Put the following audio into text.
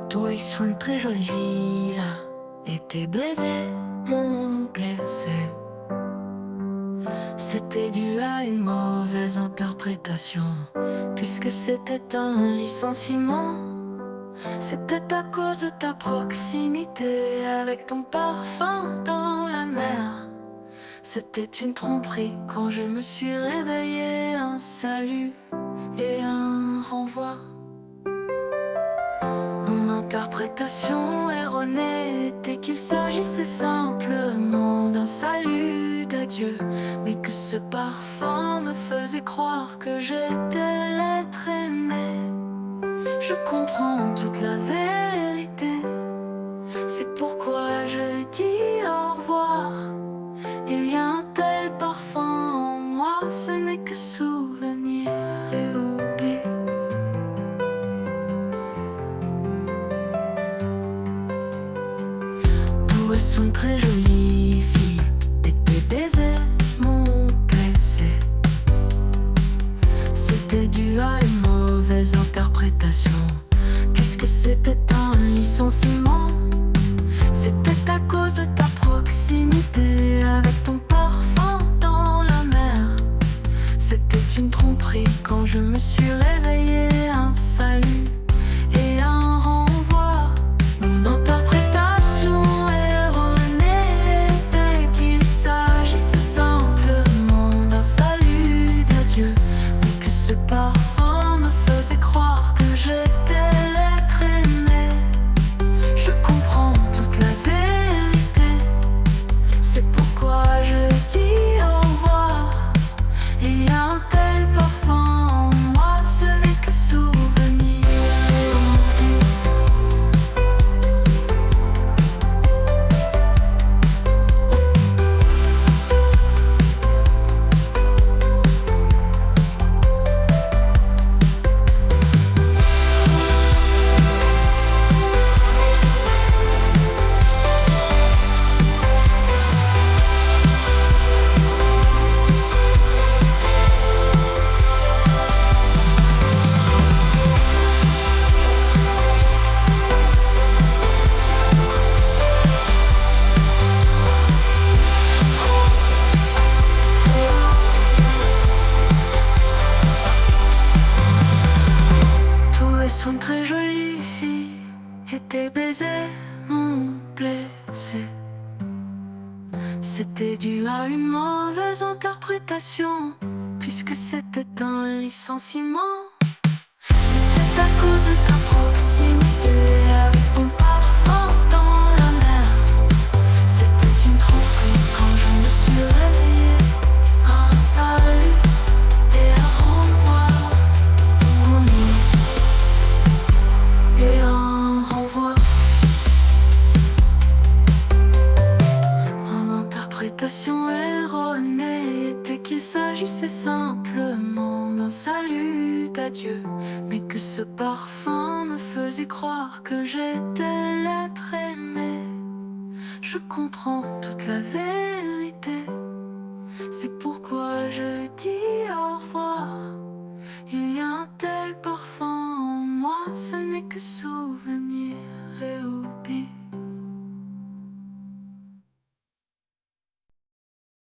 Toi, ils sont très jolis, et tes baisers m'ont blessé. C'était dû à une mauvaise interprétation, puisque c'était un licenciement. C'était à cause de ta proximité avec ton parfum dans la mer. C'était une tromperie quand je me suis réveillé, un salut et un renvoi. Mon interprétation erronée était qu'il s'agissait simplement d'un salut d'adieu, mais que ce parfum me faisait croire que j'étais l'être aimé. Je comprends toute la vérité, c'est pourquoi je dis au revoir. Il y a un tel parfum en moi, ce n'est que souvenir et oubli. Vous êtes une très jolie fille, et tes baisers m'ont blessé. C'était dû à une mauvaise interprétation, puisque c'était un licenciement. C'était à cause de ta proximité avec ton parfum dans la mer. C'était une tromperie quand je me suis réveillé, un salut et un renvoi. Mon interprétation erronée était qu'il s'agissait simplement d'un salut d'adieu, mais que ce parfum me faisait croire que j'étais l'être aimé. Je comprends toute la vérité, c'est pourquoi je dis au revoir. Il y a un tel parfum en moi, ce n'est que souvenir. Toi, sont très jolies filles, et tes baisers m'ont blessé. C'était dû à une mauvaise interprétation, puisque c'était un licenciement. C'était à cause de ta proximité avec ton parfum dans la mer. C'était une tromperie quand je me suis réveillé, un salut et un renvoi. Et un renvoi. Mon interprétation erronée était qu'il s'agissait simplement d'un salut d'adieu, mais que ce parfum me faisait croire que j'étais l'être aimé. Je comprends toute la vérité, c'est pourquoi je